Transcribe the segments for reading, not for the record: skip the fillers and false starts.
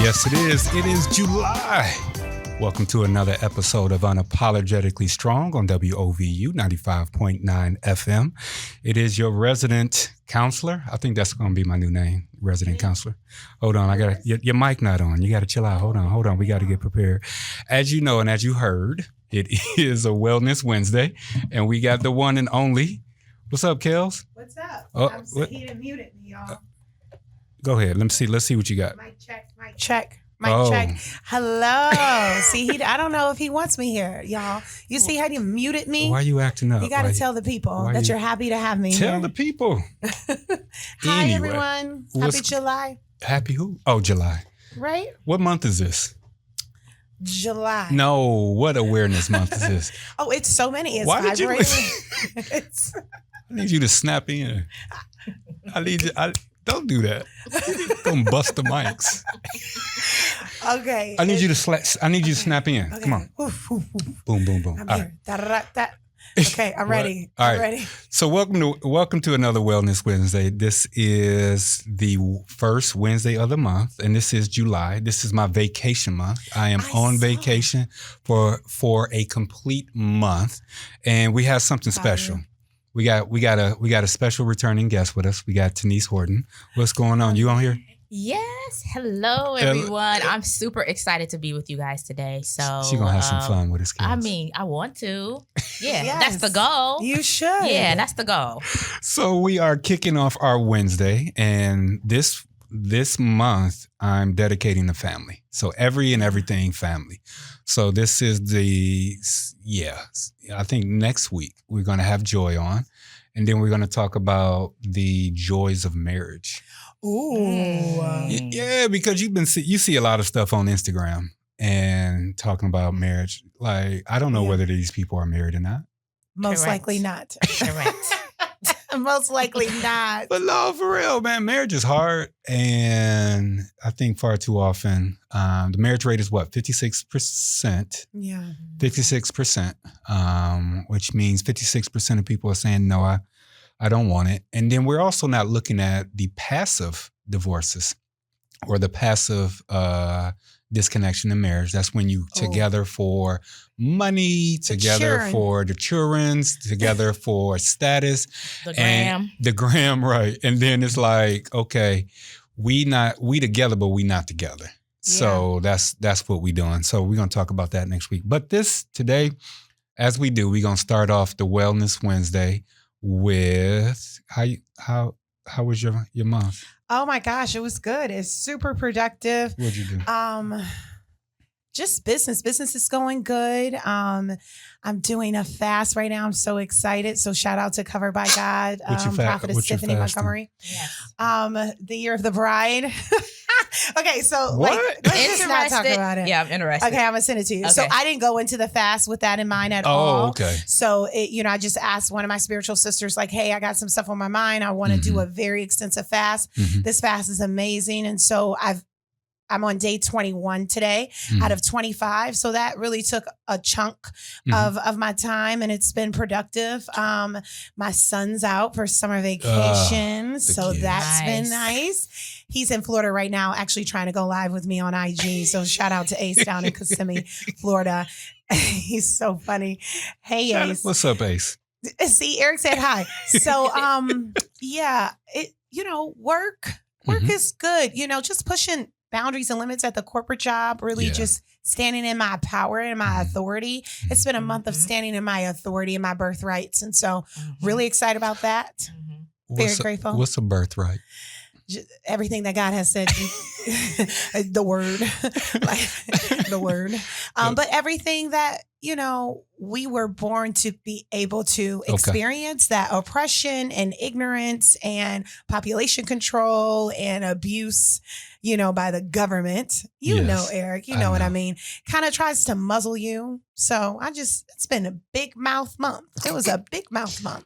Yes, it is. It is July. Welcome to another episode of Unapologetically Strong on WOVU 95.9 FM. It is your resident counselor. I think that's going to be my new name, resident counselor. Hold on, your mic not on. You got to chill out. Hold on. We got to get prepared. As you know and as you heard, it is a Wellness Wednesday, and we got the one and only. What's up, Kells? What's up? Oh, He done muted me, y'all. Go ahead. Let's see what you got. Mic check. Hello. See, I don't know if he wants me here, y'all. You see how he muted me? Why are you acting up? You got to tell the people that you're happy to have me Tell here. the people. Hi, Anyway, everyone. Happy July. Happy who? Oh, July. Right? What month is this? July. No, what awareness month is this? Oh, it's so many. It's Why did you? I need you to snap in. Don't do that. Don't bust the mics. Okay. I need you to snap in. Okay. Come on. Boom, boom, boom. I'm here. Right. Okay, I'm ready. All I'm right. ready. So welcome to another Wellness Wednesday. This is the first Wednesday of the month, and this is July. This is my vacation month. I am on vacation for a complete month, and we have something special. We got a special returning guest with us. We got Tanese Horton. What's going on? You on here? Yes. Hello, everyone. I'm super excited to be with you guys today. So she's gonna have some fun with us kids. I mean, I want to. Yeah, Yes. that's the goal. You should. Yeah, that's the goal. So we are kicking off our Wednesday, and this month I'm dedicating to family. So every and everything family. So this is I think next week we're going to have Joy on, and then we're going to talk about the joys of marriage. Ooh. Yeah, because you see a lot of stuff on Instagram and talking about marriage. Like, I don't know whether these people are married or not. Most likely not. Correct. Most likely not. But no, for real, man, marriage is hard. And I think far too often, the marriage rate is what, 56%? Yeah. 56%, which means 56% of people are saying, no, I don't want it. And then we're also not looking at the passive divorces or the passive disconnection in marriage. That's when you together for money, together for the children's, together for status. The gram, right. And then it's like, okay, we together, but we not together. Yeah. So that's what we're doing. So we're going to talk about that next week. But today, as we do, we're going to start off the Wellness Wednesday with how was your month? Oh my gosh, it was good. It's super productive. What'd you do? Just business. Business is going good. I'm doing a fast right now. I'm so excited. So shout out to Covered by God, Prophetess Tiffany Montgomery. Yes. The Year of the Bride. Okay, so what? let's just not talk about it. Yeah, I'm interested. Okay, I'm gonna send it to you. Okay. So I didn't go into the fast with that in mind at all. Oh, okay. So I just asked one of my spiritual sisters, like, hey, I got some stuff on my mind. I want to do a very extensive fast. Mm-hmm. This fast is amazing. And so I'm on day 21 today out of 25. So that really took a chunk of my time, and it's been productive. My son's out for summer vacation. So that's been nice. He's in Florida right now, actually trying to go live with me on IG. So shout out to Ace down in Kissimmee, Florida. He's so funny. Hey, Ace. What's up, Ace? See, Eric said hi. So, work is good. Just pushing boundaries and limits at the corporate job, really just standing in my power and my authority. It's been a month of standing in my authority and my birthrights. And so really excited about that. Very grateful. What's a birthright? Everything that God has said, the word, the word. But everything that, we were born to be able to experience, that oppression and ignorance and population control and abuse, by the government, Eric, you know what I mean, kind of tries to muzzle you. So it's been a big mouth month. It was a big mouth month.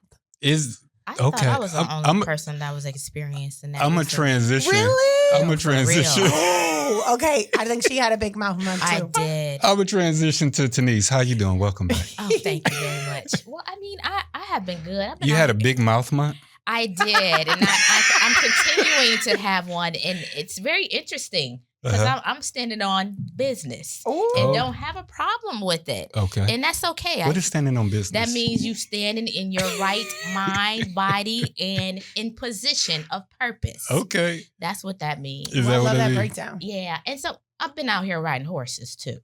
I thought I was the only person that was experiencing that. I'm a transition. Really? I'm a transition. Oh, okay. I think she had a big mouth month too. I did. I'm a transition to Tanese. How you doing? Welcome back. Oh, thank you very much. Well, I mean, I have been good. You had a big mouth month? I did. And I'm continuing to have one. And it's very interesting because I'm standing on business and don't have a problem with it. Okay. And that's okay. What is standing on business? That means you standing in your right mind, body, and in position of purpose. Okay. That's what that means. Is I that love what that it is? breakdown. Yeah. And so I've been out here riding horses too.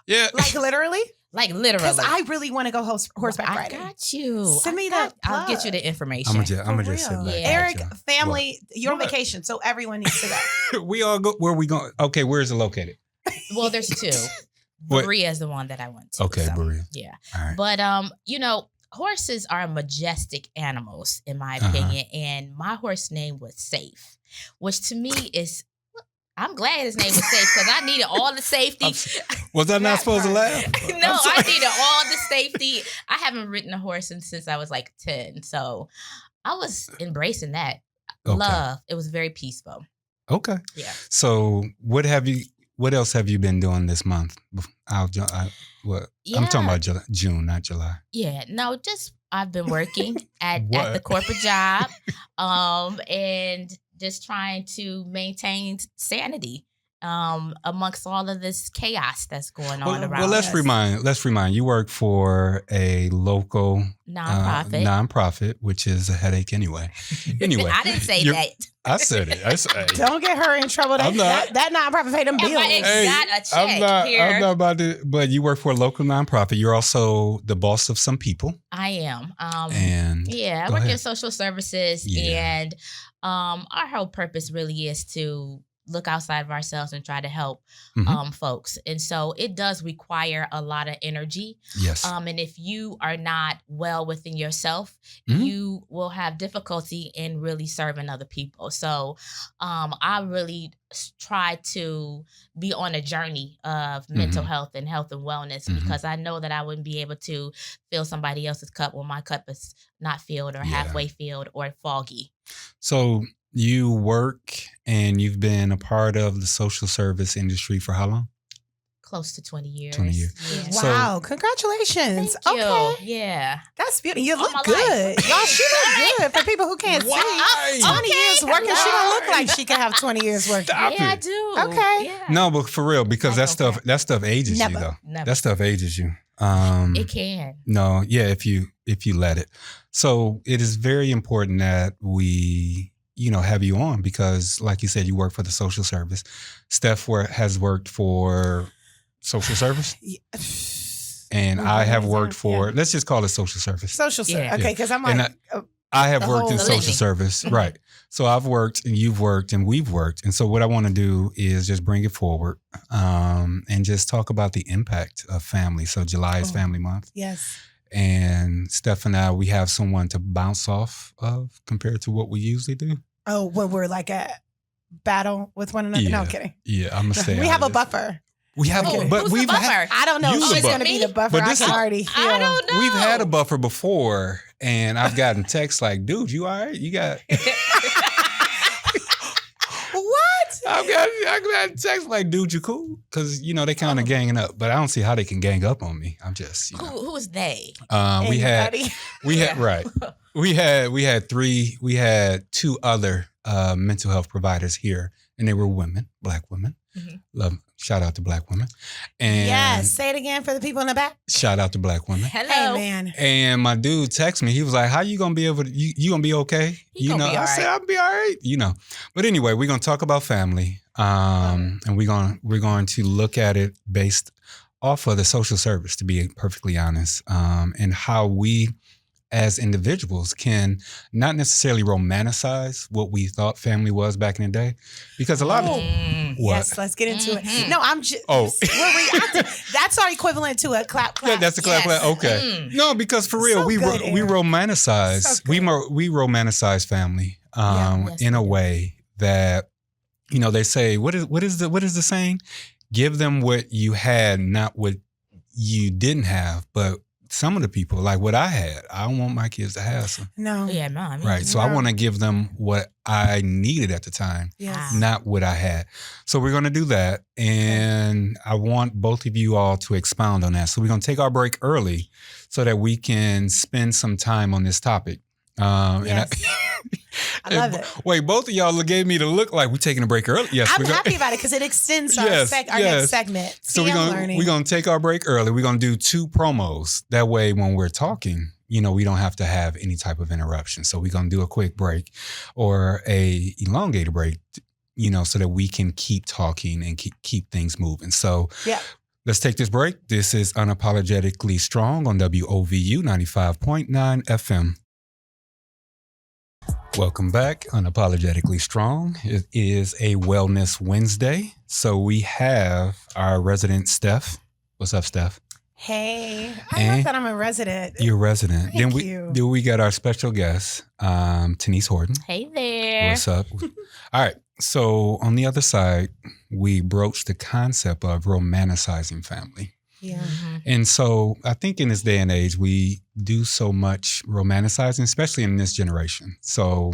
Yeah. Like literally? Like literally. Because I really want to go horseback riding. I got you. Send me that I'll get you plug. the information. I'm gonna just sit real. back. Yeah. Eric, What? family, you're on What? vacation, so everyone needs to go. We all go. Where we going? Okay, where is it located? Well, there's two. What? Berea is the one that I went to. Okay, so, Berea. Yeah. All right. But horses are majestic animals, in my opinion. And my horse name was Safe, which to me is, I'm glad his name was Safe because I needed all the safety. Was I not supposed to laugh? No, I needed all the safety. I haven't ridden a horse since I was like 10. So I was embracing that. Okay. Love. It was very peaceful. Okay. Yeah. So what else have you been doing this month? I'm talking about June, not July. Yeah. No, just I've been working at What? the corporate job and just trying to maintain sanity amongst all of this chaos that's going on around Well, let's us. remind. You work for a local Nonprofit. which is a headache anyway. Anyway, I didn't say you're- that. I said it. Don't get her in trouble. I'm not. That nonprofit paid them bills. Hey, got a check here. I'm not about to. But you work for a local nonprofit. You're also the boss of some people. I am. And Yeah, I go work in ahead. social services, Yeah. and our whole purpose really is to look outside of ourselves and try to help Mhm. folks. And so it does require a lot of energy. Yes. And if you are not well within yourself, Mhm. you will have difficulty in really serving other people. So I really try to be on a journey of mental health and wellness because I know that I wouldn't be able to fill somebody else's cup when my cup is not filled or Yeah. halfway filled or foggy. So you work and you've been a part of the social service industry for how long? Close to 20 years. 20 years. Yeah. So- Wow, congratulations. Thank you. Okay. Yeah. That's beautiful. You All look my good. life. Y'all, she look good. For people who can't see, Why? 20 years working, she don't look Why? like she could have 20 years working. Stop Yeah, I it. do. Okay. Yeah. No, but for real, because I that know stuff ages you Never. though. Never. That stuff ages you. It can. No, yeah, if you let it. So it is very important that we, have you on because, like you said, you work for the social service. Steph has worked for social service, and I have worked for. Let's just call it social service. Social service. Yeah. Okay, because I'm And like, I have The worked in whole social litany. service, right? So I've worked, and you've worked, and we've worked, and so what I want to do is just bring it forward, and just talk about the impact of family. So July is Family Month. yes. And Steph and I, we have someone to bounce off of compared to what we usually do. Oh, when we're like at battle with one another. No, I'm kidding. Yeah, I'm gonna stay. We out have of a this. buffer. We have, Who- but who's we've the buffer? I don't know You if the she's going to buffer. be the buffer. But I this can is- already feel. I don't know. we've had a buffer before, and I've gotten texts like, "Dude, you all right? You got." What? I've got texts like, "Dude, you cool?" Because they kind of ganging up, but I don't see how they can gang up on me. I'm just, Who is they? we had Anybody? right. We had two other mental health providers here, and they were women, Black women. Mhm. Love, shout out to Black women, and Yes. Say it again for the people in the back. shout out to Black women. Hello. Hey, man. And my dude texted me. He was like, "How you gonna be able to? You gonna be okay? He gonna be I all said, right. "I'll be all right." But anyway, we're gonna talk about family, and we're going to look at it based off of the social service, to be perfectly honest, and how we, as individuals, can not necessarily romanticize what we thought family was back in the day, because a lot of what. Yes, let's get into it. Mhm. No, I'm just. Oh. That's our equivalent to a clap. Yeah, that's a clap. Yes. Okay. Mm. No, because for real, So we good, we Eric. romanticize So we good. we romanticize family Yes, in a we do. way that they say what is the saying? Give them what you had, not what you didn't have. But some of the people, like what I had, I don't want my kids to have some. No. Yeah, Mom. Right. So I No. want to give them what I needed at the time, Yes. not what I had. So we're going to do that. And I want both of you all to expound on that. So we're going to take our break early so that we can spend some time on this topic. Yes. I love it. Wait, both of y'all gave me the look like we're taking a break early. Yes, I'm happy about it because it extends our next segment. So we're gonna take our break early. We're gonna do 2 promos. That way, when we're talking, we don't have to have any type of interruption. So we're gonna do a quick break or a elongated break, so that we can keep talking and keep things moving. So let's take this break. This is Unapologetically Strong on WOVU 95.9 FM. Welcome back, Unapologetically Strong. It is a Wellness Wednesday. So we have our resident Steph. What's up, Steph? Hey, I love that I'm a resident. You're a resident. Thank you. Then we got our special guest, Tanese Horton. Hey there. What's up? All right. So on the other side, we broached the concept of romanticizing family. Yeah. And so I think in this day and age, we do so much romanticizing, especially in this generation. So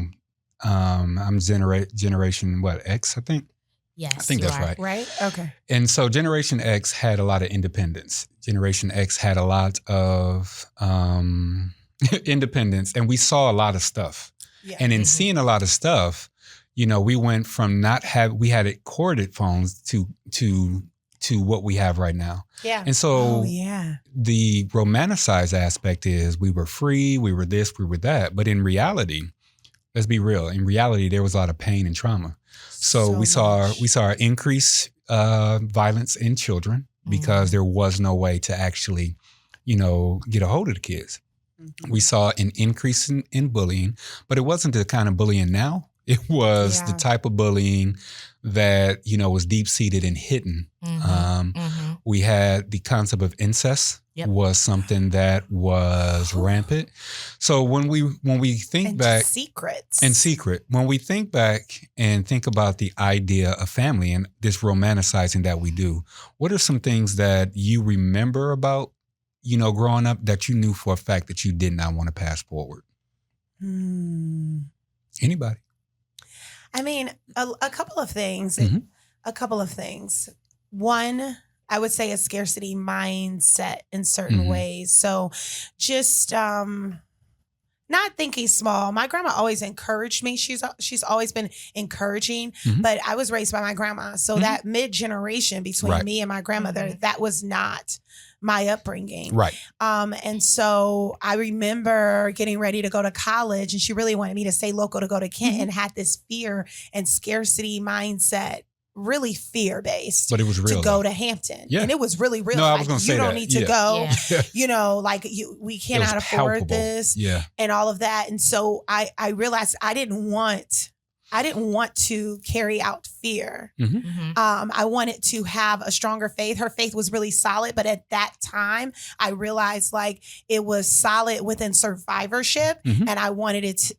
I'm generation, X, I think? Yes, I think that's right. Right? Okay. And so Generation X had a lot of independence. Generation X had a lot of independence, and we saw a lot of stuff. Yeah. And in seeing a lot of stuff, we went from we had corded phones to what we have right now. Yeah. And so the romanticized aspect is we were free, we were this, we were that. But in reality, let's be real. In reality, there was a lot of pain and trauma. So we saw an increase violence in children because there was no way to actually, get a hold of the kids. Mm-hmm. We saw an increase in bullying, but it wasn't the kind of bullying now. It was the type of bullying that, was deep-seated and hidden. We had the concept of incest was something that was rampant. So when we think back... When we think back and think about the idea of family and this romanticizing that we do, what are some things that you remember about, growing up that you knew for a fact that you did not want to pass forward? Anybody? I mean, a couple of things. Mm-hmm. A couple of things. One, I would say a scarcity mindset in certain ways. So just not thinking small. My grandma always encouraged me. She's always been encouraging, but I was raised by my grandma. So that mid-generation between me and my grandmother, that was not my upbringing. Right. And so I remember getting ready to go to college, and she really wanted me to stay local to go to Kent, and had this fear and scarcity mindset, really fear-based. But it was real. To go to Hampton. Yeah. And it was really real. No, I was going to say that. You don't need to go. Yeah. We cannot afford this. Yeah. And all of that. And so I realized I didn't want to carry out fear. I wanted to have a stronger faith. Her faith was really solid, but at that time, I realized it was solid within survivorship, and I wanted it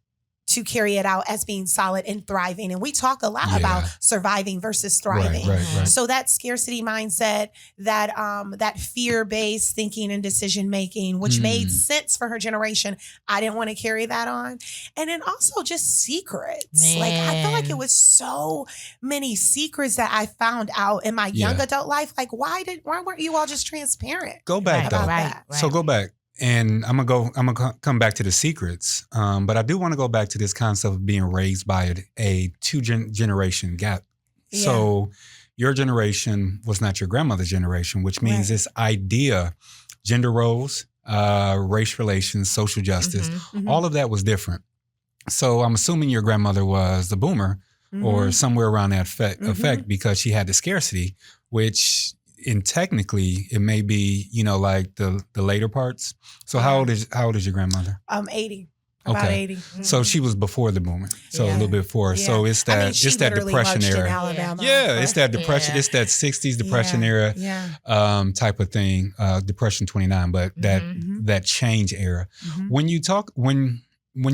to carry it out as being solid and thriving. And we talk a lot about surviving versus thriving. Right. So that scarcity mindset, that fear-based thinking and decision-making, which made sense for her generation, I didn't want to carry that on. And then also just secrets. Man. I feel like it was so many secrets that I found out in my young adult life. Why weren't you all just transparent? Go back though. That? So go back. And I'm gonna come back to the secrets, but I do want to go back to this concept of being raised by a two-generation gap. Yeah. So your generation was not your grandmother's generation, which means this idea, gender roles, race relations, social justice, all of that was different. So I'm assuming your grandmother was the boomer or somewhere around that effect because she had the scarcity, which... And technically, it may be, the later parts. So how old is your grandmother? 80. About 80. So she was before the boomer. So a little bit before. Yeah. So it's that depression era. It's that depression. Yeah. It's that 60s depression era type of thing. Depression 29, but that change era. When you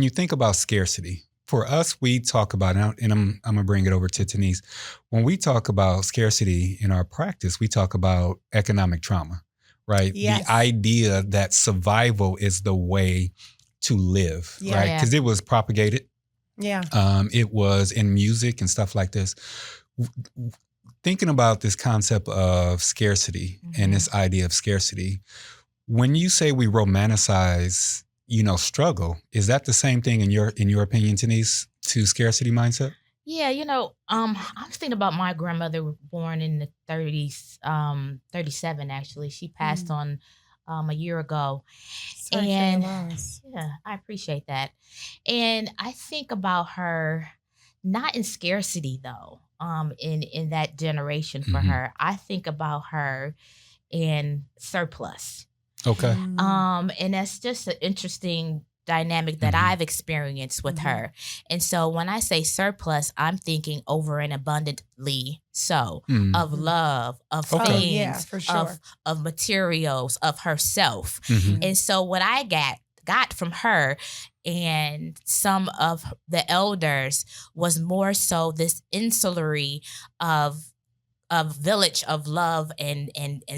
think about scarcity. For us, we talk about, and I'm going to bring it over to Tanese. When we talk about scarcity in our practice, we talk about economic trauma, right? Yes. The idea that survival is the way to live, right? Because it was propagated. Yeah. It was in music and stuff like this. Thinking about this concept of scarcity and this idea of scarcity, when you say we romanticize struggle. Is that the same thing in your opinion, Tanese, to scarcity mindset? Yeah, I was thinking about my grandmother, born in the 30s, 37 actually. She passed on a year ago. Sorry And for the loss. yeah, I appreciate that. And I think about her not in scarcity though, in that generation for her. I think about her in surplus. Okay. And that's just an interesting dynamic that I've experienced with her. And so when I say surplus, I'm thinking over and abundantly so of love, of things, for sure. of materials, of herself. And so what I got from her and some of the elders was more so this insulary of village of love and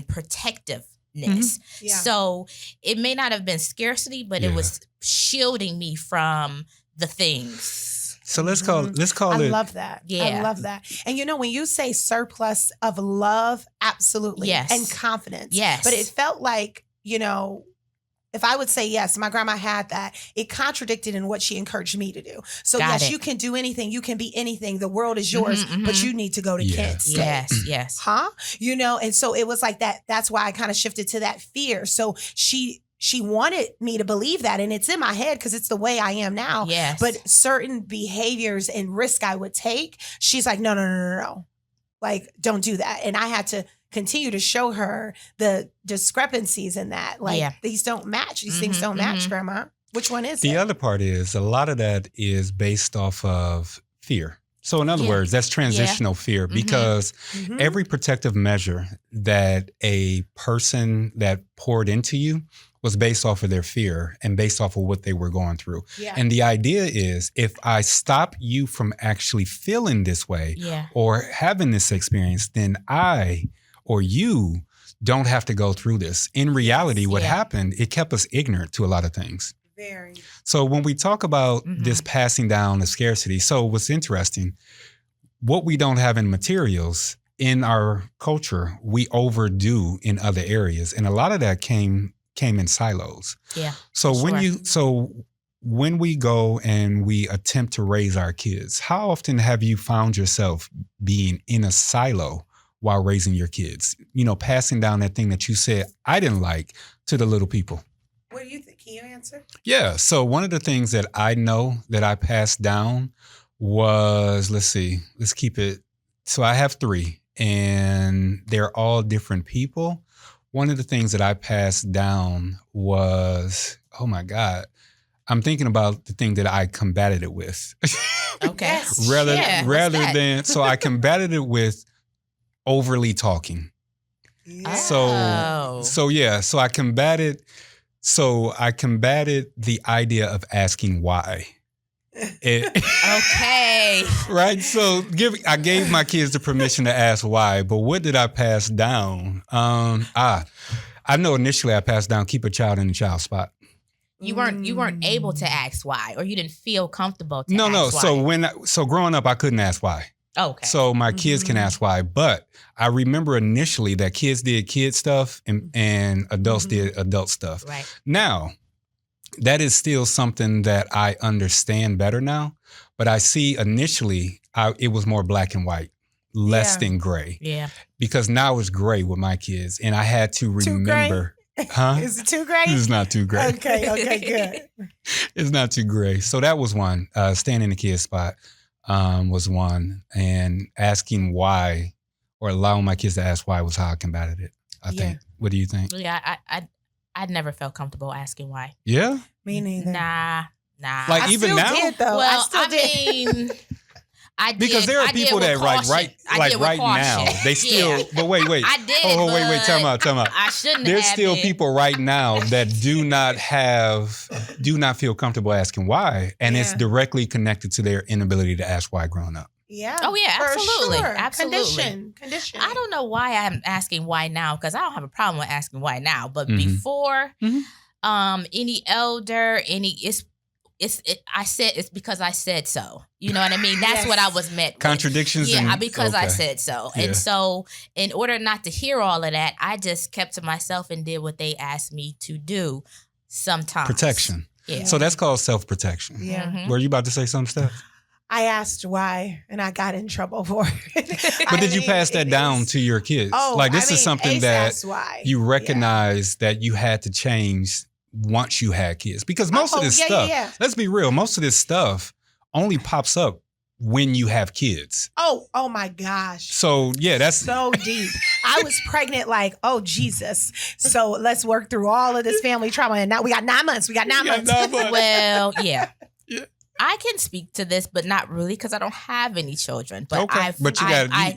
protectiveness. So it may not have been scarcity, but it was shielding me from the things. So let's call it. I love that. Yeah. I love that. And when you say surplus of love, absolutely. Yes. And confidence. Yes. But it felt like, if I would say yes, my grandma had that, it contradicted in what she encouraged me to do. So yes, you can do anything. You can be anything. The world is yours, but you need to go to Kent State. Yes. Huh? And so it was like that. That's why I kind of shifted to that fear. So she wanted me to believe that. And it's in my head because it's the way I am now. Yes. But certain behaviors and risk I would take, she's like, no. Like, don't do that. And I had to continue to show her the discrepancies in that. Like, these don't match. These things don't match, Grandma. Which one is it? The other part is a lot of that is based off of fear. So in other words, that's transitional fear because every protective measure that a person that poured into you was based off of their fear and based off of what they were going through. Yeah. And the idea is if I stop you from actually feeling this way or having this experience, then I or you don't have to go through this. In reality, what happened, it kept us ignorant to a lot of things. Very. So when we talk about this passing down of scarcity, so what's interesting, what we don't have in materials in our culture, we overdo in other areas. And a lot of that came in silos. Yeah. So when we go and we attempt to raise our kids, how often have you found yourself being in a silo while raising your kids? Passing down that thing that you said I didn't like to the little people. What do you think? Can you answer? Yeah. So one of the things that I know that I passed down was, let's keep it. So I have 3 and they're all different people. One of the things that I passed down was, oh my God, I'm thinking about the thing that I combated it with. Okay. rather than, so I combated it with overly talking. Yeah. So I combated the idea of asking why. Okay. Right. So I gave my kids the permission to ask why, but what did I pass down? I know initially I passed down keep a child in a child spot. You weren't able to ask why, or you didn't feel comfortable to ask No. why. So growing up, I couldn't ask why. Okay. So my kids can ask why, but I remember initially that kids did kid stuff and adults did adult stuff. Right. Now, that is still something that I understand better now, but I see initially it was more black and white, less than gray. Yeah. Because now it's gray with my kids, and I had to remember. Huh? Is it too gray? It's not too gray. Okay, good. It's not too gray. So that was one. Staying in the kid spot was one, and asking why or allowing my kids to ask why was how I combated it. I think. What do you think? Yeah, I'd never felt comfortable asking why. Yeah? Me neither. Nah. Like I even still now? did, though. Well, I mean, I did. Because there are people that right now, they still, but wait. I did. Oh, wait, time out. I shouldn't There's have still been. people right now that do not feel comfortable asking why. And it's directly connected to their inability to ask why growing up. Yeah. Oh yeah, for absolutely. sure. Absolutely. Condition. I don't know why I'm asking why now, because I don't have a problem with asking why now. But Mhm. before, any elder, I said it's because I said so. You know what I mean? That's what I was meant with. Contradictions. Yeah, because I okay. said so. Yeah. And so in order not to hear all of that, I just kept to myself and did what they asked me to do sometimes. Protection. Yeah. So that's called self-protection. Yeah. Mhm. Were you about to say something, Steph? I asked why, and I got in trouble for it. But did you pass that down to your kids? Like this is something Ace that asked why. you recognize that you had to change once you had kids. Because most of this stuff, let's be real, most of this stuff only pops up when you have kids. Oh my gosh. So yeah, that's so deep. I was pregnant like, oh Jesus. So let's work through all of this family trauma. And now we got 9 months. Well, yeah. I can speak to this, but not really because I don't have any children. But but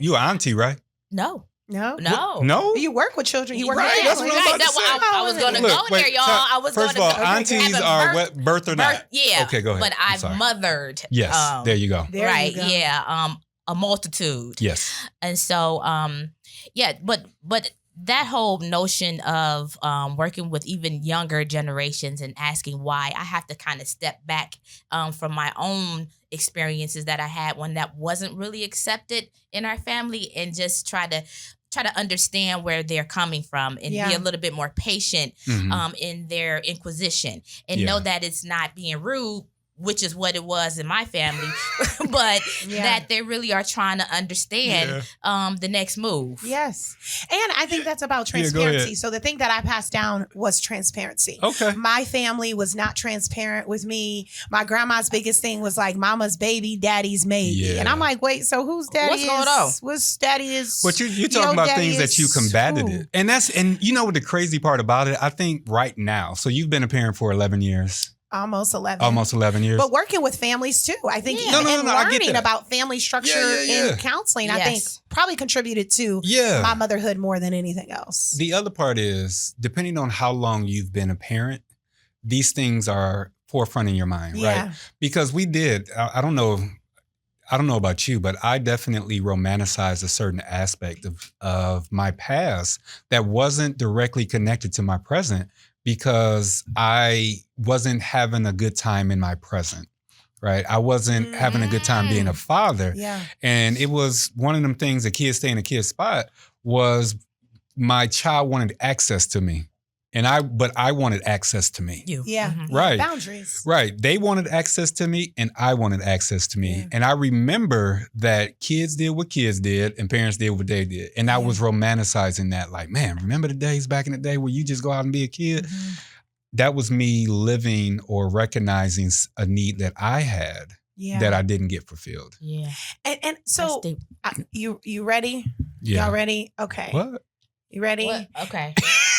you an auntie, right? No. No? You work with children. You work right, with that's what I'm about to say. I was going to go there, y'all. First of all, aunties are birth or not? Yeah. Okay, go ahead. But I've mothered. Yes, there you go. Right, yeah. A multitude. Yes. And so, but that whole notion of working with even younger generations and asking why, I have to kind of step back from my own experiences that I had when that wasn't really accepted in our family and just try to understand where they're coming from and be a little bit more patient in their inquisition and know that it's not being rude, which is what it was in my family, but that they really are trying to understand the next move. Yes. And I think that's about transparency. So the thing that I passed down was transparency. Okay. My family was not transparent with me. My grandma's biggest thing was like mama's baby, daddy's maybe. Yeah. And I'm like, wait, so who's daddy? What's going on? What's daddy is? But you're talking about things that you combated it. And you know what the crazy part about it? I think right now, so you've been a parent for 11 years. Almost 11. Almost 11 years. But working with families too. I think No, learning about family structure and counseling, I think probably contributed to my motherhood more than anything else. The other part is, depending on how long you've been a parent, these things are forefront in your mind, right? Because I don't know about you, but I definitely romanticized a certain aspect of my past that wasn't directly connected to my present, because I wasn't having a good time in my present, right? I wasn't having a good time being a father. Yeah. And it was one of them things, a kid stay in a kid's spot, was my child wanted access to me. But I wanted access to me. Yeah. Right. Boundaries. Right. They wanted access to me and I wanted access to me. Yeah. And I remember that kids did what kids did and parents did what they did. And I was romanticizing that, like, man, remember the days back in the day where you just go out and be a kid? Mm-hmm. That was me living or recognizing a need that I had that I didn't get fulfilled. Yeah. And so you ready? Yeah. Y'all ready? Okay. What? You ready? What? Okay.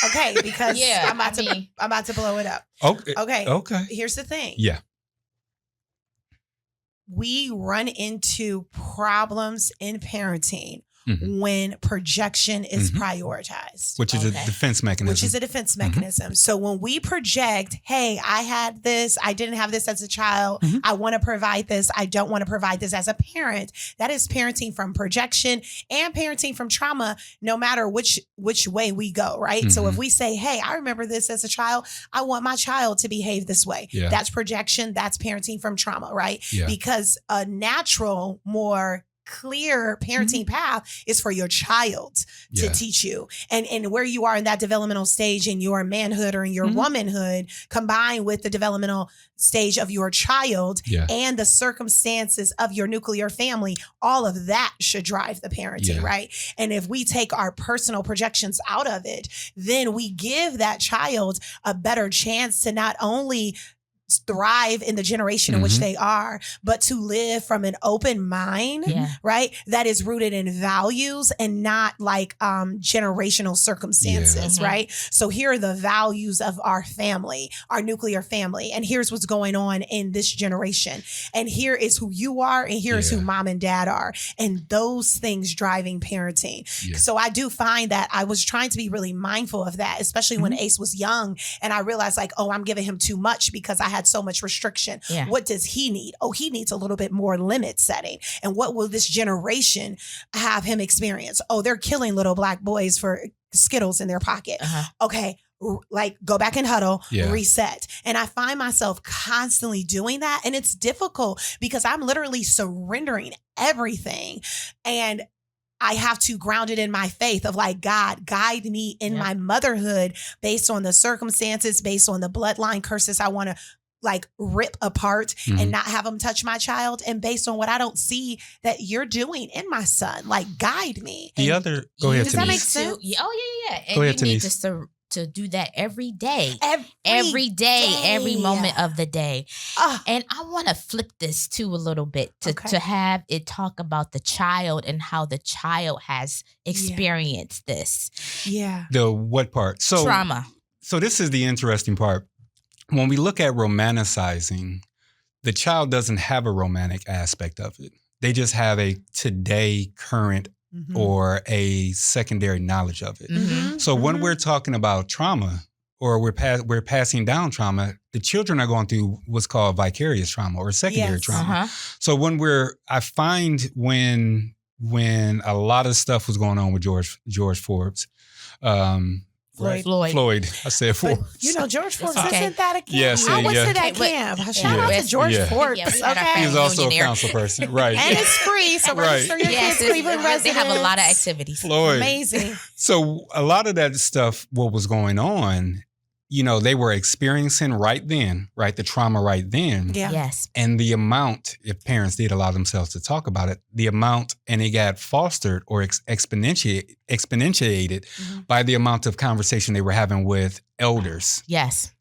Okay, because I'm about to blow it up. Okay. Here's the thing. Yeah. We run into problems in parenting when projection is prioritized. Which is a defense mechanism. So when we project, hey, I had this, I didn't have this as a child, I want to provide this, I don't want to provide this as a parent, that is parenting from projection and parenting from trauma, no matter which way we go, right? So if we say, hey, I remember this as a child, I want my child to behave this way. Yeah. That's projection, that's parenting from trauma, right? Yeah. Because a natural, more clear parenting path is for your child to teach you. And where you are in that developmental stage in your manhood or in your womanhood, combined with the developmental stage of your child and the circumstances of your nuclear family, all of that should drive the parenting, right? And if we take our personal projections out of it, then we give that child a better chance to not only thrive in the generation in which they are, but to live from an open mind, right? That is rooted in values and not like generational circumstances, right? So here are the values of our family, our nuclear family, and here's what's going on in this generation. And here is who you are, and here is who mom and dad are. And those things driving parenting. So I do find that I was trying to be really mindful of that, especially when Ace was young. And I realized like, oh, I'm giving him too much because I had so much restriction. What does he need? Oh, he needs a little bit more limit setting. And what will this generation have him experience? Oh, they're killing little black boys for Skittles in their pocket. Okay. Like go back and huddle, reset. And I find myself constantly doing that. And it's difficult because I'm literally surrendering everything. And I have to ground it in my faith of like, God, guide me in my motherhood based on the circumstances, based on the bloodline curses I want to like rip apart and not have them touch my child. And based on what I don't see that you're doing in my son, like guide me. Go ahead, Does that make Tanese. sense? Oh yeah. And Go ahead, you need Tanese. to do that every day. Every day, every moment of the day. Oh. And I want to flip this too a little bit to have it talk about the child and how the child has experienced this. Yeah. The what part? So trauma. So this is the interesting part. When we look at romanticizing, the child doesn't have a romantic aspect of it. They just have a today, current, or a secondary knowledge of it. So when we're talking about trauma, or we're passing down trauma, the children are going through what's called vicarious trauma or secondary trauma. So I find when a lot of stuff was going on with George Forbes, Floyd. I said Forbes. But, George Forbes, isn't that a camp? Yes, I went to that camp. Shout out to George Forbes. Okay. He was also a council person. Right. And it's free, so register your kids, Cleveland residents. They have a lot of activities. Floyd. Amazing. So a lot of that stuff, what was going on, they were experiencing right then, right? The trauma right then. Yeah. Yes. And the amount, if parents did allow themselves to talk about it, the amount, and it got fostered or exponentiated by the amount of conversation they were having with elders. Yes.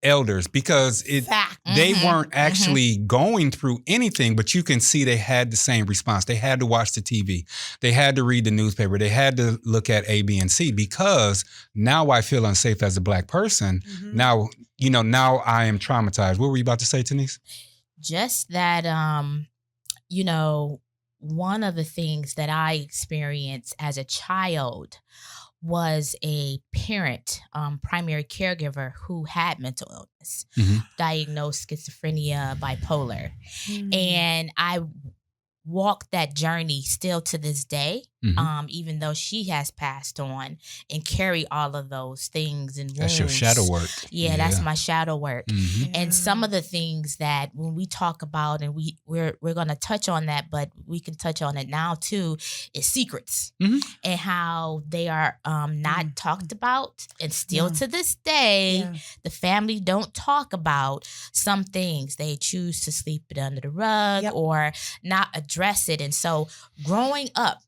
Elders, because they weren't actually going through anything, but you can see they had the same response. They had to watch the TV. They had to read the newspaper. They had to look at A, B, and C, because now I feel unsafe as a Black person. Now, now I am traumatized. What were you about to say, Tanese? Just that, one of the things that I experienced as a child was a parent, primary caregiver who had mental illness, diagnosed schizophrenia, bipolar. And I walked that journey still to this day, even though she has passed on, and carry all of those things and wounds. That's your shadow work. Yeah, that's my shadow work. And some of the things that when we talk about, and we're going to touch on that, but we can touch on it now too, is secrets and how they are not talked about, and still to this day, the family don't talk about some things. They choose to sweep it under the rug or not address it. And so growing up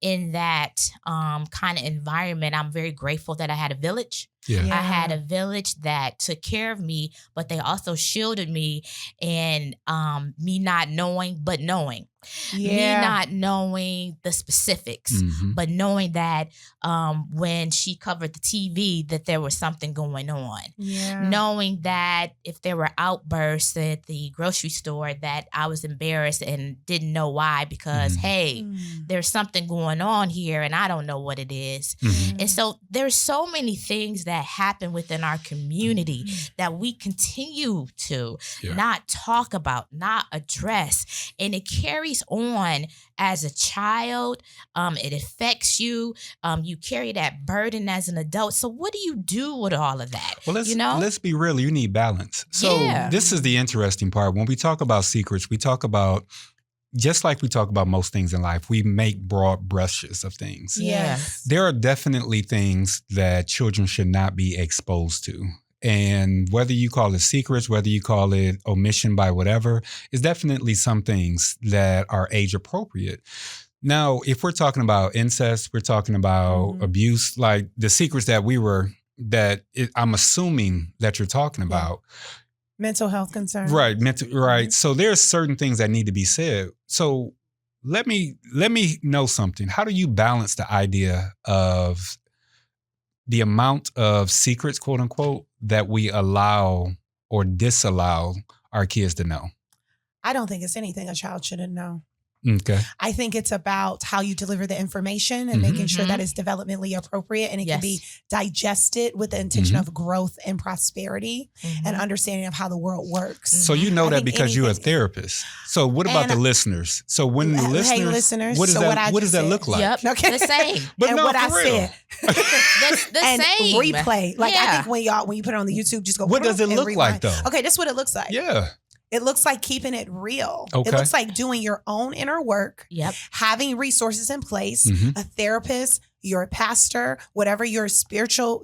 in that kind of environment, I'm very grateful that I had a village. I had a village that took care of me, but they also shielded me, and me not knowing, but knowing. Me not knowing the specifics, but knowing that when she covered the TV, that there was something going on. Knowing that if there were outbursts at the grocery store, that I was embarrassed and didn't know why, because, hey, there's something going on here and I don't know what it is. And so there's so many things that happen within our community that we continue to not talk about, not address, and it carries on as a child. It affects you. You carry that burden as an adult. So what do you do with all of that? Well, let's be real. You need balance. So this is the interesting part. When we talk about secrets, we talk about, just like we talk about most things in life, we make broad brushes of things. Yes. There are definitely things that children should not be exposed to. And whether you call it secrets, whether you call it omission by whatever, is definitely some things that are age appropriate. Now, if we're talking about incest, we're talking about abuse, like the secrets I'm assuming that you're talking about. Mental health concerns. Right. Right. So there's certain things that need to be said. So let me know something. How do you balance the idea of the amount of secrets, quote unquote, that we allow or disallow our kids to know? I don't think it's anything a child shouldn't know. Okay. I think it's about how you deliver the information and making sure that it's developmentally appropriate, and it can be digested with the intention of growth and prosperity and understanding of how the world works. So you know that because you're a therapist. So what about the listeners? So when the listeners, hey listeners, what does that look like? Yep. Okay. The same. But and no, what I for real. said. The and same. replay. Like I think when you put it on the YouTube, just go. What does it look like though? Okay, this is what it looks like. Yeah. It looks like keeping it real. Okay. It looks like doing your own inner work, having resources in place, a therapist, your pastor, whatever your spiritual,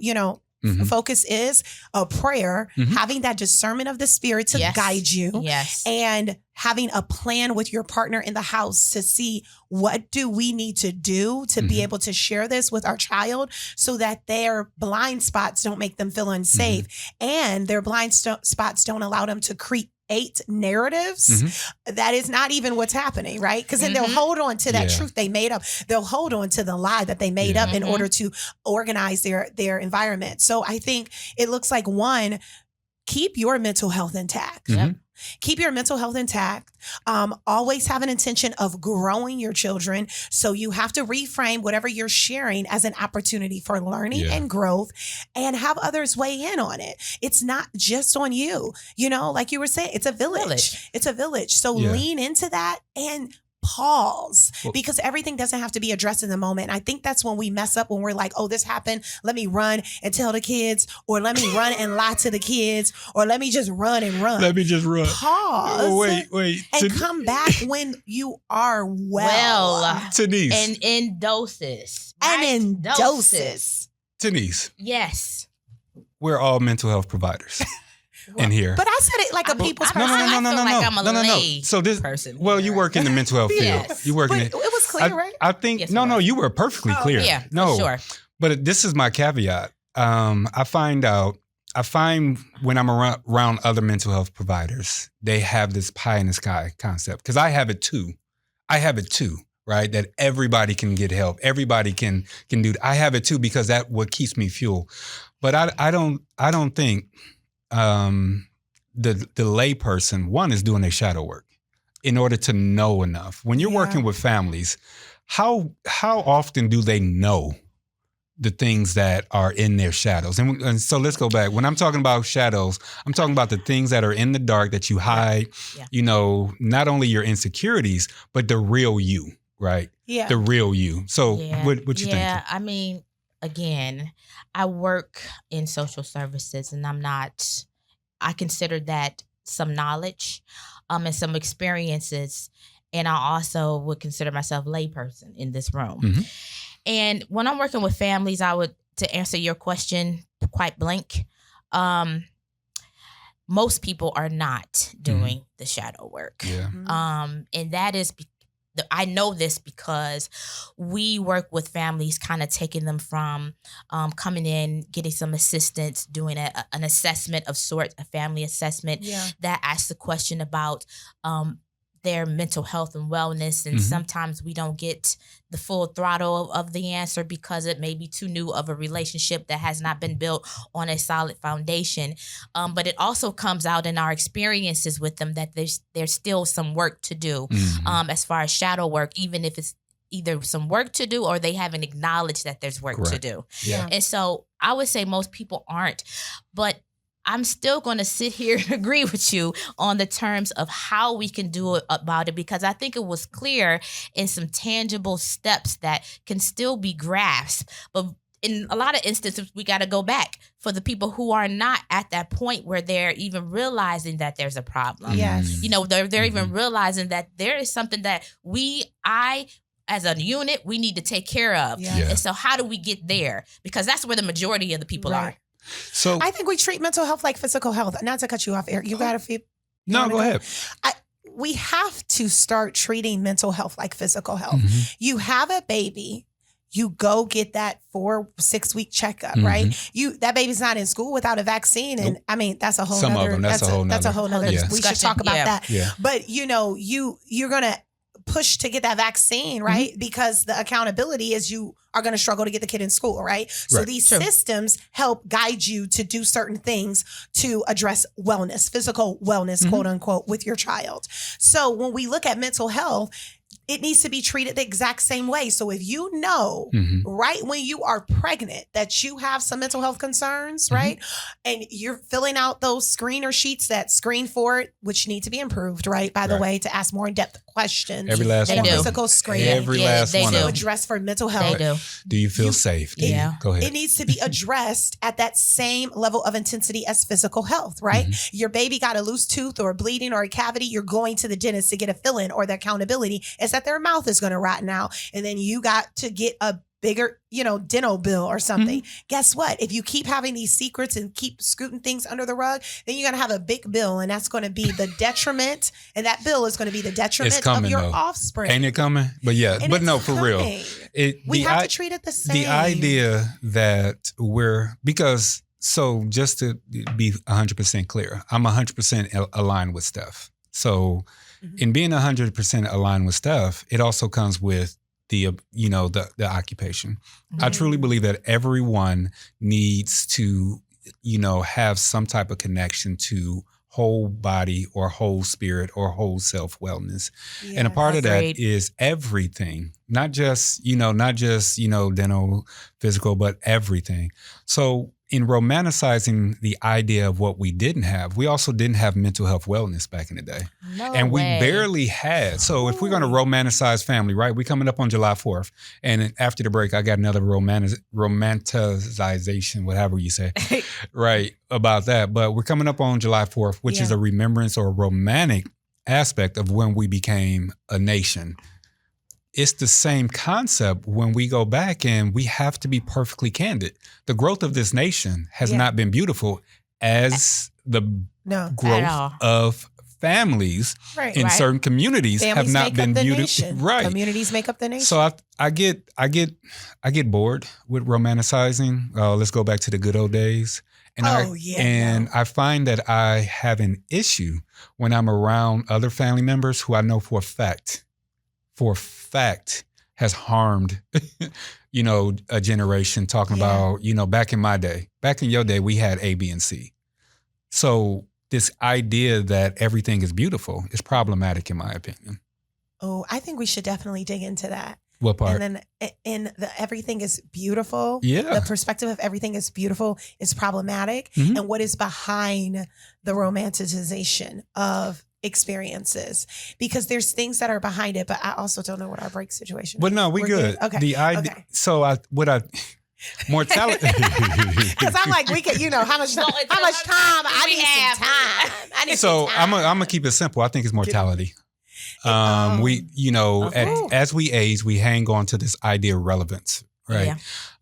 focus is a prayer, having that discernment of the Spirit to guide you, and having a plan with your partner in the house to see what do we need to do to be able to share this with our child so that their blind spots don't make them feel unsafe and their blind spots don't allow them to create narratives that is not even what's happening, right? Because then they'll hold on to that truth they made up. They'll hold on to the lie that they made up in order to organize their environment. So I think it looks like, one, keep your mental health intact. Keep your mental health intact. Always have an intention of growing your children. So you have to reframe whatever you're sharing as an opportunity for learning and growth, and have others weigh in on it. It's not just on you. You know, like you were saying, it's a village. It's a village. So lean into that and pause, because everything doesn't have to be addressed in the moment. And I think that's when we mess up, when we're like, oh, this happened. Let me run and tell the kids, or let me run and lie to the kids, or let me just run and run. Let me just run. Pause. Oh, wait. And come back when you are well. Tanese. And in doses. And in doses. Tanese. Yes. We're all mental health providers. In here. But I said it like a people's person. No. I'm a lay So this person. Well, you work in the mental health field. Yes. You work in It was clear, right? I think Yes, no, you were perfectly clear. Yeah, no, for sure. But this is my caveat. I find when I'm around other mental health providers, they have this pie in the sky concept, because I have it too. Right? That everybody can get help. Everybody can do it. I have it too, because that's what keeps me fueled. But I don't think the lay person, one, is doing their shadow work in order to know enough. When you're working with families, how often do they know the things that are in their shadows? And so let's go back. When I'm talking about shadows, I'm talking about the things that are in the dark that you hide, you know, not only your insecurities, but the real you, right? Yeah. The real you. So what you think? Yeah, I mean, again, I work in social services, and I consider that some knowledge and some experiences. And I also would consider myself a layperson in this room. And when I'm working with families, to answer your question quite blank, most people are not doing the shadow work. And that is, I know this because we work with families, kind of taking them from coming in, getting some assistance, doing an assessment of sorts, a family assessment that asks the question about their mental health and wellness. And sometimes we don't get the full throttle of the answer because it may be too new of a relationship that has not been built on a solid foundation. But it also comes out in our experiences with them that there's still some work to do as far as shadow work, even if it's either some work to do or they haven't acknowledged that there's work to do. And so I would say most people aren't, but I'm still going to sit here and agree with you on the terms of how we can do it about it, because I think it was clear in some tangible steps that can still be grasped. But in a lot of instances, we got to go back for the people who are not at that point where they're even realizing that there's a problem. You know, they're even realizing that there is something that as a unit, we need to take care of. And so how do we get there? Because that's where the majority of the people are. So I think we treat mental health like physical health. Not to cut you off, Eric. You got a few? No, go ahead. We have to start treating mental health like physical health. You have a baby, you go get that 4-6 week checkup, right? That baby's not in school without a vaccine, and I mean that's a whole. Some nother, of them. That's a whole nother. We should talk about that. But you know, you're gonna push to get that vaccine, right? Because the accountability is you are going to struggle to get the kid in school, right? So these systems help guide you to do certain things to address wellness, physical wellness, quote unquote, with your child. So when we look at mental health, it needs to be treated the exact same way. So if you know right when you are pregnant that you have some mental health concerns, right? And you're filling out those screener sheets that screen for it, which need to be improved, right? By the way, to ask more in-depth questions. Every last one. Physical screening. Every last one. To address for mental health. They do. Do you feel safe? Go ahead. It needs to be addressed at that same level of intensity as physical health, right? Your baby got a loose tooth or bleeding or a cavity, you're going to the dentist to get a fill-in, or the accountability is that their mouth is going to rotten out. And then you got to get a bigger, dental bill or something. Guess what? If you keep having these secrets and keep scooting things under the rug, then you're going to have a big bill, and that's going to be the detriment. And that bill is going to be the detriment of your offspring. Ain't it coming? But yeah, and but no, coming. for real. We have to treat it the same. The idea that so just to be 100% clear, I'm 100% aligned with Steph. So in being 100% aligned with Steph, it also comes with the occupation. I truly believe that everyone needs to, have some type of connection to whole body or whole spirit or whole self wellness. And a part of that is everything, not just dental, physical, but everything. So in romanticizing the idea of what we didn't have, we also didn't have mental health wellness back in the day. We barely had. So if we're going to romanticize family, right? We're coming up on July 4th. And after the break, I got another romanticization, whatever you say, right, about that. But we're coming up on July 4th, which is a remembrance or a romantic aspect of when we became a nation. It's the same concept when we go back, and we have to be perfectly candid. The growth of this nation has not been beautiful as the growth of families in certain communities have not been beautiful. Right. Communities make up the nation. So I get bored with romanticizing. Let's go back to the good old days. And I find that I have an issue when I'm around other family members who I know for a fact has harmed, a generation, talking about, back in your day, we had A, B, and C. So this idea that everything is beautiful is problematic in my opinion. Oh, I think we should definitely dig into that. What part? And then everything is beautiful. Yeah. The perspective of everything is beautiful is problematic. And what is behind the romanticization of experiences, because there's things that are behind it, but I also don't know what our break situation is. But no, we're good. Okay. The idea. Okay. So mortality. Because I'm like, we could, how much time? I need some time. I'm gonna keep it simple. I think it's mortality. As we age, we hang on to this idea of relevance, right?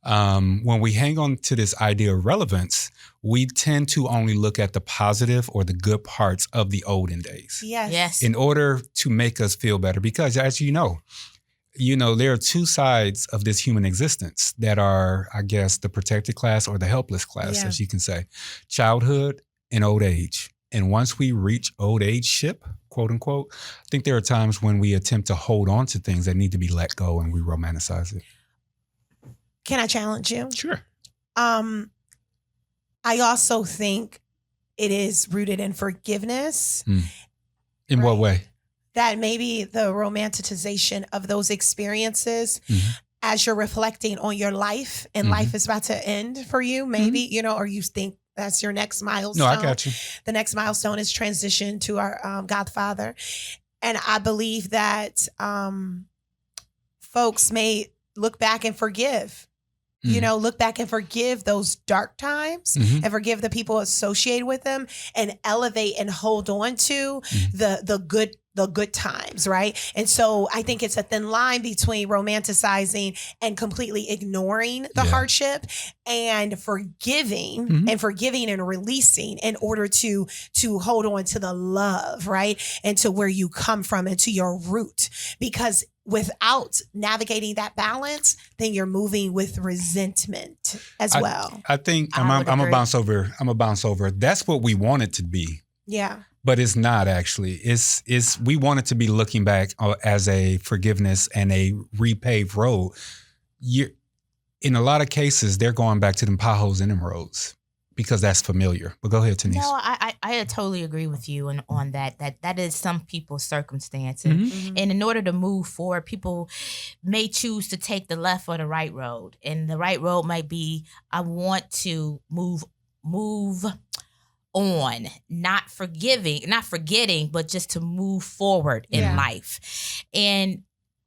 Yeah. When we hang on to this idea of relevance, we tend to only look at the positive or the good parts of the olden days. Yes. In order to make us feel better. Because as you know, there are two sides of this human existence that are, I guess, the protected class or the helpless class, as you can say. Childhood and old age. And once we reach old age ship, quote unquote, I think there are times when we attempt to hold on to things that need to be let go and we romanticize it. Can I challenge you? Sure. I also think it is rooted in forgiveness. In what way? That maybe the romanticization of those experiences as you're reflecting on your life and life is about to end for you, maybe, or you think that's your next milestone. No, I got you. The next milestone is transition to our Godfather. And I believe that folks may look back and forgive. Look back and forgive those dark times and forgive the people associated with them and elevate and hold on to the good times, right? And so I think it's a thin line between romanticizing and completely ignoring the hardship and forgiving and releasing in order to hold on to the love, right? And to where you come from and to your root. Because without navigating that balance, then you're moving with resentment as well. I think I'm a bounce over. That's what we want it to be. Yeah. But it's not actually. It's we want it to be looking back as a forgiveness and a repaved road. In a lot of cases, they're going back to them potholes in them roads because that's familiar. But go ahead, Tanese. No, I totally agree with you on that. That is some people's circumstances. And in order to move forward, people may choose to take the left or the right road. And the right road might be, I want to move on, not forgetting, but just to move forward in life. And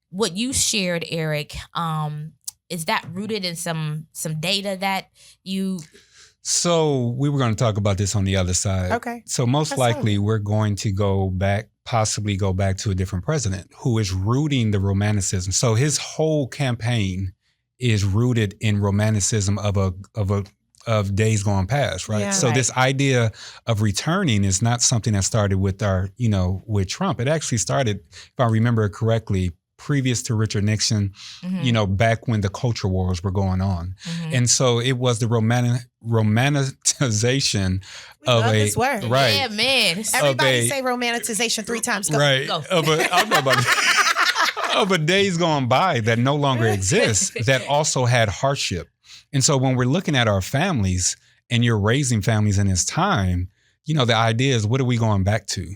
what you shared, Eric, is that rooted in some data that you... So we were going to talk about this on the other side. Okay. So most likely we're going to possibly go back to a different president who is rooting the romanticism. So his whole campaign is rooted in romanticism of days gone past, right? Yeah. So this idea of returning is not something that started with with Trump. It actually started, if I remember correctly, previous to Richard Nixon, back when the culture wars were going on. And so it was the romanticization of this word. Right. Yeah, man. Everybody say romanticization 3 times. Go. Right. Go. Of a days gone by that no longer exists, that also had hardship. And so when we're looking at our families and you're raising families in this time, the idea is, what are we going back to?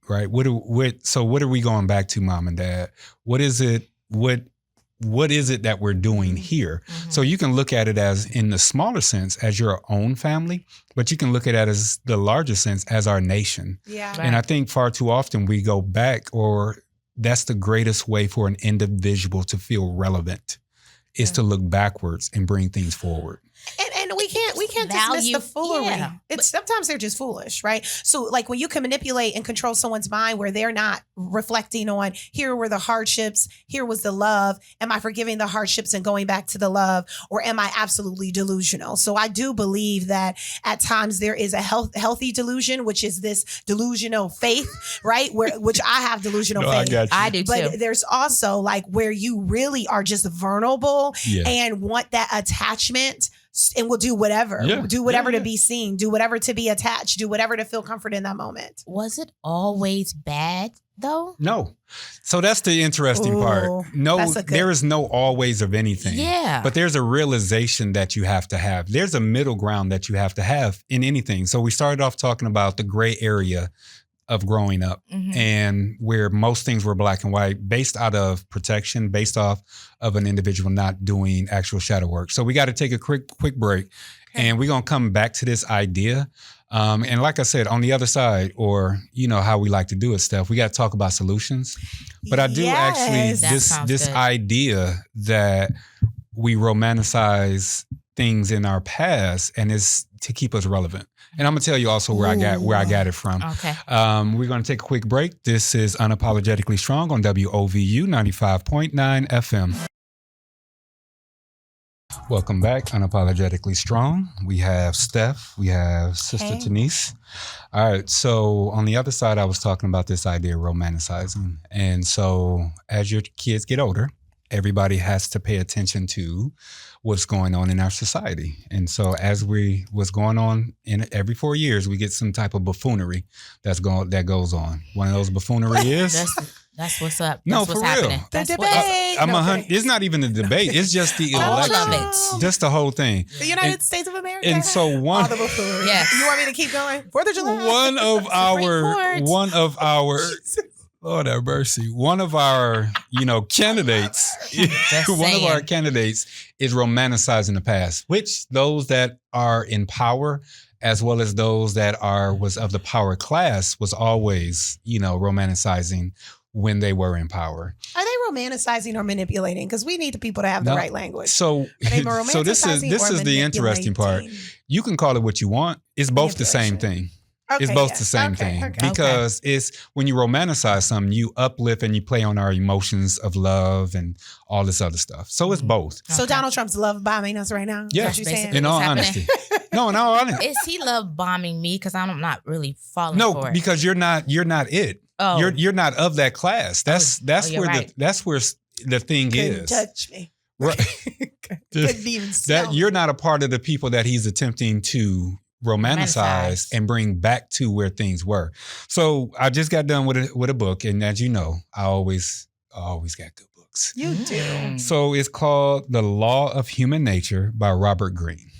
Right? So what are we going back to, mom and dad? What is it? What is it that we're doing here? So you can look at it as, in the smaller sense, as your own family, but you can look at it as the larger sense as our nation. Yeah. Right. And I think far too often we go back, or that's the greatest way for an individual to feel relevant, is to look backwards and bring things forward. And we can't dismiss the foolery. Yeah. Sometimes they're just foolish, right? So like when you can manipulate and control someone's mind where they're not reflecting on, here were the hardships, here was the love. Am I forgiving the hardships and going back to the love, or am I absolutely delusional? So I do believe that at times there is a healthy delusion, which is this delusional faith, right? Which I have delusional faith. I do too. But there's also like where you really are just vulnerable and want that attachment, and will do whatever, to be seen, do whatever to be attached, do whatever to feel comfort in that moment. Was it always bad though? No. So that's the interesting part. No, there is no always of anything. Yeah. But there's a realization that you have to have. There's a middle ground that you have to have in anything. So we started off talking about the gray area of growing up, and where most things were black and white, based out of protection, based off of an individual not doing actual shadow work. So we got to take a quick break, and we're going to come back to this idea. And like I said, on the other side, or how we like to do it, Steph, we got to talk about solutions. But I do actually, this idea that we romanticize things in our past, and it's to keep us relevant. And I'm gonna tell you also where I got it from. Okay. We're gonna take a quick break. This is Unapologetically Strong on WOVU 95.9 FM. Welcome back, Unapologetically Strong. We have Steph. We have Sister Tanese. All right. So on the other side, I was talking about this idea of romanticizing. And so as your kids get older, everybody has to pay attention to what's going on in our society. And so as what's going on in every 4 years, we get some type of buffoonery that goes on. One of those buffoonery is that's what's up. No, that's what's for happening. real. The debate. It's not even a debate. It's just the election. All of it. Just the whole thing. The United States of America. And so all the buffoonery. Yes. You want me to keep going? 4th of July. Lord have mercy. One of our, candidates, one of our candidates is romanticizing the past, which those that are in power, as well as those that was of the power class, was always, romanticizing when they were in power. Are they romanticizing or manipulating? Because we need the people to have the right language. So this is the interesting part. You can call it what you want. It's both the same thing. Okay, it's both the same thing because it's when you romanticize something, you uplift and you play on our emotions of love and all this other stuff. So it's both. So Donald Trump's love bombing us right now? Yeah, in all honesty. No, in all honesty. Is he love bombing me? Because I'm not really falling for it. No, because you're not it. Oh. You're not of that class. That's where the thing Couldn't is. touch me. Right. Couldn't even smell You're not a part of the people that he's attempting to romanticize and bring back to where things were. So I just got done with a book, and as you know, I always got good books. You do. So it's called The Law of Human Nature by Robert Greene.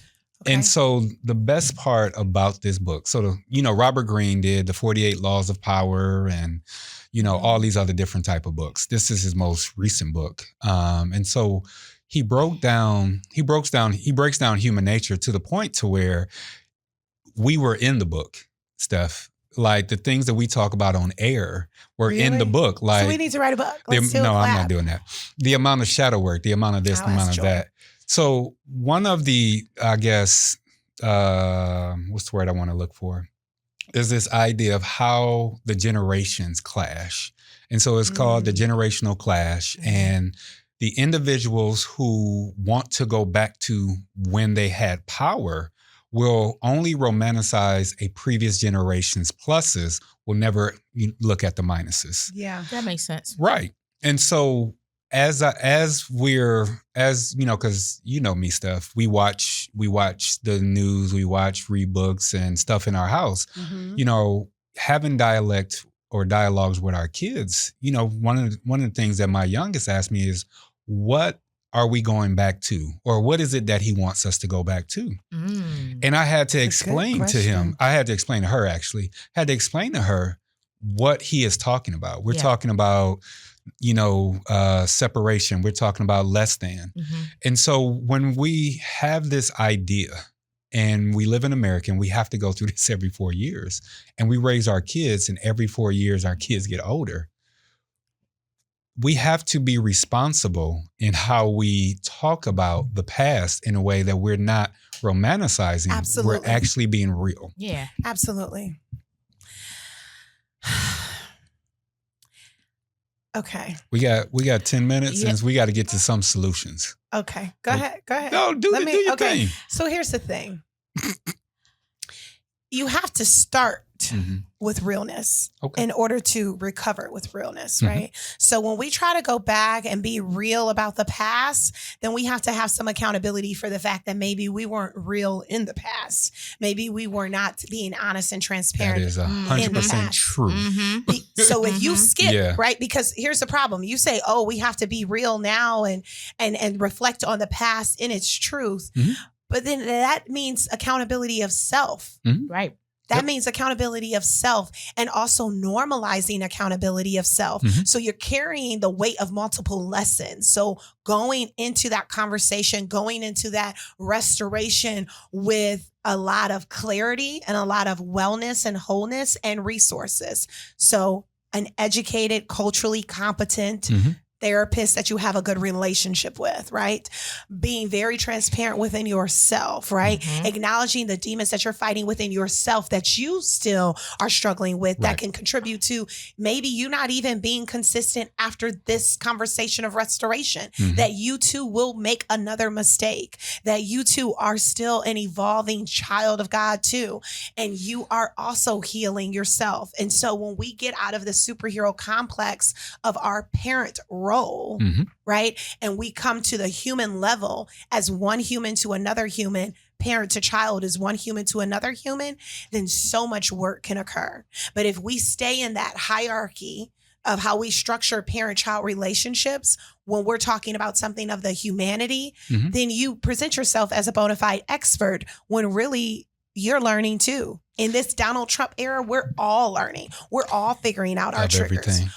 Okay. And so the best part about this book, Robert Greene did the 48 Laws of Power and all these other different type of books. This is his most recent book. And so he breaks down human nature to the point to where we were in the book, Steph. Like the things that we talk about on air were in the book. Like, so we need to write a book. I'm not doing that. The amount of shadow work, the amount of this, the amount of that. So one of the, I guess, what's the word I want to look for? Is this idea of how the generations clash. And so it's called the generational clash. And the individuals who want to go back to when they had power will only romanticize a previous generation's pluses, will never look at the minuses. Yeah. That makes sense. Right. And so as you know, because you know me, Steph, we watch the news, we watch read books and stuff in our house. Mm-hmm. You know, having dialect or dialogues with our kids, you know, one of the things that my youngest asked me is, what are we going back to? Or what is it that he wants us to go back to? Mm. And I had to That's a good explain to him, question. I had to explain to her actually, had to explain to her what he is talking about. We're talking about, you know, separation. We're talking about less than. Mm-hmm. And so when we have this idea, and we live in America, and we have to go through this every 4 years, and we raise our kids, and every 4 years our kids get older, we have to be responsible in how we talk about the past in a way that we're not romanticizing. Absolutely. We're actually being real. Yeah. Absolutely. Okay. We got 10 minutes, Yeah. and we got to get to some solutions. Okay. Go ahead. No, do your okay. thing. So here's the thing. You have to start Mhm. with realness Okay. in order to recover with realness, Mhm. right? So when we try to go back and be real about the past, then we have to have some accountability for the fact that maybe we weren't real in the past. Maybe we were not being honest and That transparent. is in the 100% past. true. Mm-hmm. So if you skip, Yeah. right? Because here's the problem. You say, oh, we have to be real now and reflect on the past in its truth. Mhm. But then that means accountability of self. Right. That Yep. means accountability of self and also normalizing accountability of self. Mhm. So you're carrying the weight of multiple lessons. So going into that conversation, going into that restoration with a lot of clarity and a lot of wellness and wholeness and resources. So an educated, culturally competent Mhm. therapist that you have a good relationship with, right? Being very transparent within yourself, right? Mhm. Acknowledging the demons that you're fighting within yourself that you still are struggling with that Right. can contribute to maybe you not even being consistent after this conversation of restoration, Mhm. that you too will make another mistake, that you too are still an evolving child of God too, and you are also healing yourself. And so when we get out of the superhero complex of our parent role, Mhm. right? And we come to the human level as one human to another human, parent to child is one human to another human, then so much work can occur. But if we stay in that hierarchy of how we structure parent-child relationships, when we're talking about something of the humanity, Mhm. then you present yourself as a bona fide expert when really you're learning too. In this Donald Trump era, we're all learning. We're all figuring out our Of triggers. everything.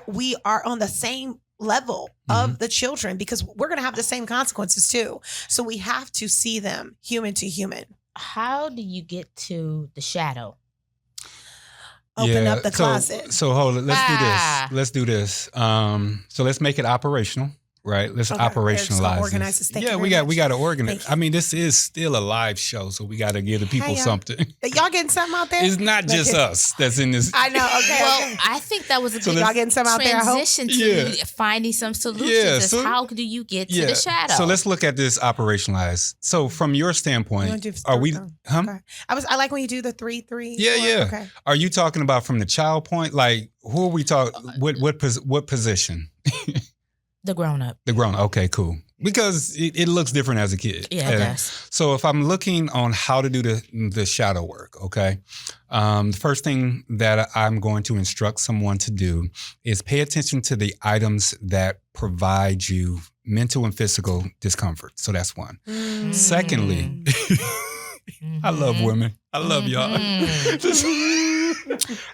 We are on the same level of the children because we're going to have the same consequences too. So we have to see them human to human. How do you get to the shadow? Open up the so, closet. So hold it. Let's Ah. do this. Let's do this. So let's make it operational, right? Let's Okay, Eric's gonna operationalize organize this. this. Thank Yeah, you we very got we much. got to organize. Thank you. I mean, this is still a live show, so we got to give the people Hey, y'all. something. Y'all getting something out there? It's not just Okay. us that's in this. I know. Okay. Well, okay. I think that was a So good Y'all getting something out there? I hope. transition to Yeah. finding some solutions. Yeah, is so- how do you get to the shadow? So let's look at this operationalized. So from your You standpoint, wanna do are we? three? Huh? Okay. I like when you do the 3-3. Yeah, 4. yeah. Okay. Are you talking about from the child point? Like who are we talking? What position? the grown up. The grown. Okay, cool. Because it looks different as a kid. Yeah, it does. So if I'm looking on how to do the shadow work, okay, the first thing that I'm going to instruct someone to do is pay attention to the items that provide you mental and physical discomfort. So that's one. Mm. Secondly, I love women. I love y'all.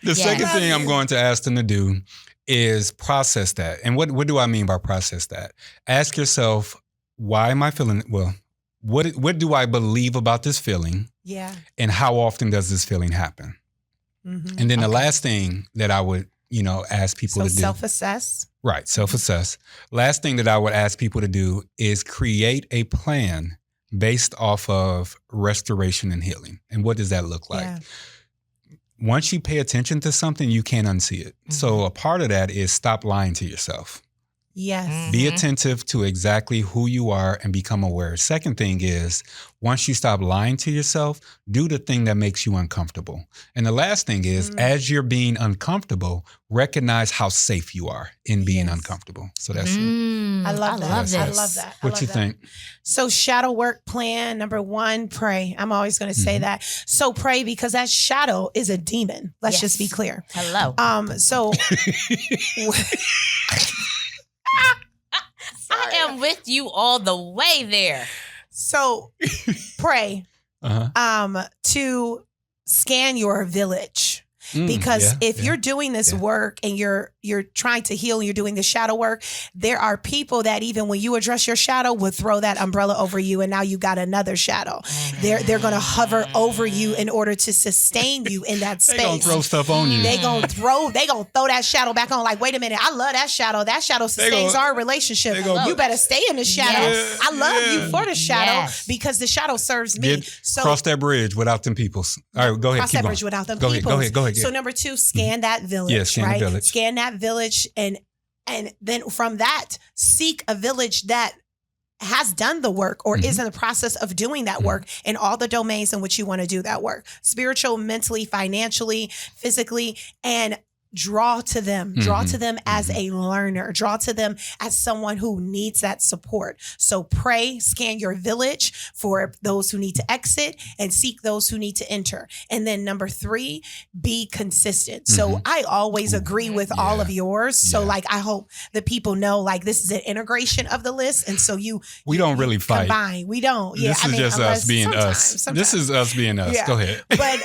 The second Yes. thing I'm going to ask them to do is process that. And what do I mean by process that? Ask yourself, why am I feeling it? Well, what do I believe about this feeling? Yeah. And how often does this feeling happen? Mhm. And then the last thing that I would, ask people So to do. self-assess. Right, self-assess. Last thing that I would ask people to do is create a plan based off of restoration and healing. And what does that look like? Yeah. Once you pay attention to something, you can't unsee it. So a part of that is stop lying to yourself. Yes. Be attentive to exactly who you are and become aware. Second thing is, once you stop lying to yourself, do the thing that makes you uncomfortable. And the last thing is, as you're being uncomfortable, recognize how safe you are in being uncomfortable. So that's it. I love that. Love I this. love that. What you think? So shadow work plan, number 1, pray. I'm always going to say that. So pray, because that shadow is a demon. Let's just be clear. Hello. So I am with you all the way there. So pray to scan your village. Because if you're doing this work and you're trying to heal and you're doing the shadow work, there are people that even when you address your shadow would throw that umbrella over you, and now you got another shadow. They're going to hover over you in order to sustain you in that space. They gonna throw stuff on you. They gonna throw that shadow back on. Like, wait a minute, I love that shadow. That shadow sustains our relationship. You better stay in the shadow. Yes. I love you for the shadow Yes. because the shadow serves me. Cross that bridge without them peoples. All right, go ahead. Cross that bridge without them Go peoples. ahead. Go ahead. So number 2, scan that village. Yeah, scan the village. Scan that village, and then from that, seek a village that has done the work or is in the process of doing that work in all the domains in which you want to do that work: spiritual, mentally, financially, physically, and draw to them as a learner, draw to them as someone who needs that support. So pray, scan your village for those who need to exit, and seek those who need to enter. And then number 3, be consistent. So I always agree with all of yours. So like, I hope the people know, like, this is an integration of the list. And so we don't really fight. Combine. We don't. Yeah. This is just us being us. This is us being us. Yeah. Go ahead. But,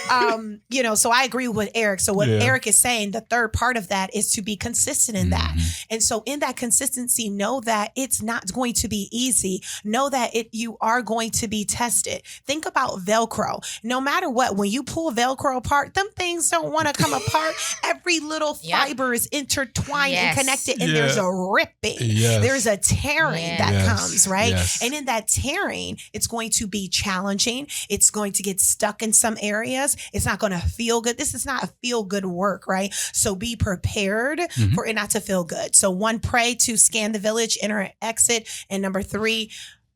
so I agree with Eric. So what Eric is saying, the third part of that is to be consistent in that. And so in that consistency, know that it's not going to be easy. Know that you are going to be tested. Think about Velcro. No matter what, when you pull Velcro apart, them things don't want to come apart. Every little fiber is intertwined and connected, and there's a ripping. There's a tearing that comes, right? And in that tearing, it's going to be challenging. It's going to get stuck in some areas. It's not going to feel good. This is not a feel good work, right? So be prepared for it not to feel good. So 1, pray to scan the village, enter and exit. And number 3,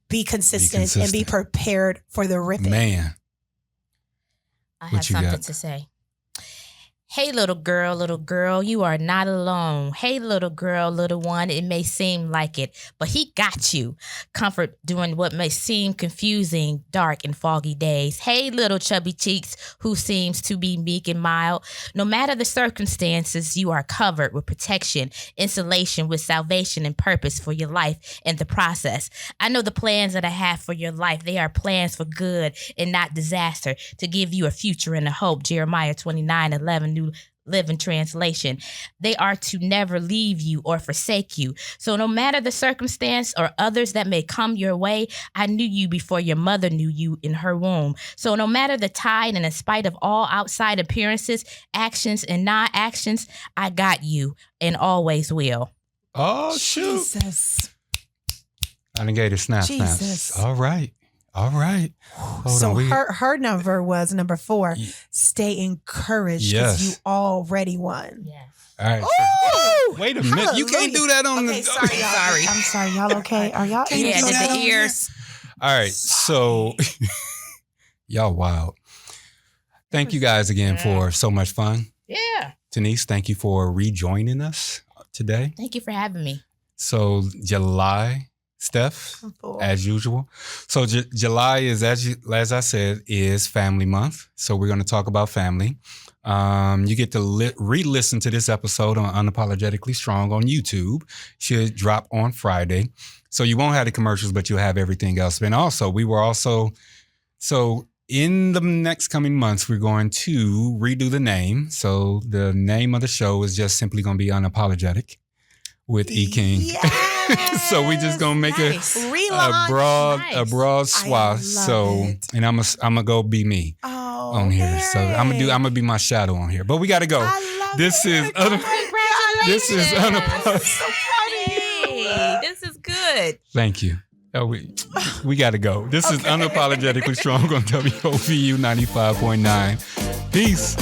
be consistent and be prepared for the ripping. Man. I have something to say. Hey, little girl, you are not alone. Hey, little girl, little one, it may seem like it, but he got you. Comfort during what may seem confusing, dark, and foggy days. Hey, little chubby cheeks, who seems to be meek and mild. No matter the circumstances, you are covered with protection, insulation, with salvation and purpose for your life and the process. I know the plans that I have for your life. They are plans for good and not disaster, to give you a future and a hope. Jeremiah 29:11. New Living Translation. They are to never leave you or forsake you. So no matter the circumstance or others that may come your way, I knew you before your mother knew you in her womb. So no matter the tide, and in spite of all outside appearances, actions and non-actions, I got you and always will. Oh, shoot. Jesus. I done gave it snaps. All right. Hold so on. Her number was number 4. Stay encouraged because you already won. Yes. All right. So, wait a minute. Hallelujah. You can't do that on okay, the... sorry, y'all. Sorry. I'm sorry. Y'all okay? Are y'all Yeah, the ears. All right. So, y'all wild. Thank you guys again for so much fun. Yeah. Tanese, thank you for rejoining us today. Thank you for having me. So, July... Steph, as usual. So July is, as I said, is Family Month. So we're going to talk about family. You get to re-listen to this episode on Unapologetically Strong on YouTube. Should drop on Friday. So you won't have the commercials, but you'll have everything else. And also, so in the next coming months, we're going to redo the name. So the name of the show is just simply going to be Unapologetic with E. King. Yes. So we just gonna make a broad swath. So and I'm gonna go be me on here. Eric. So I'm gonna be my shadow on here. But we gotta go. This is Congratulations. This is good. Thank you. Oh, we gotta go. This is Unapologetically Strong on WOVU 95.9. Peace.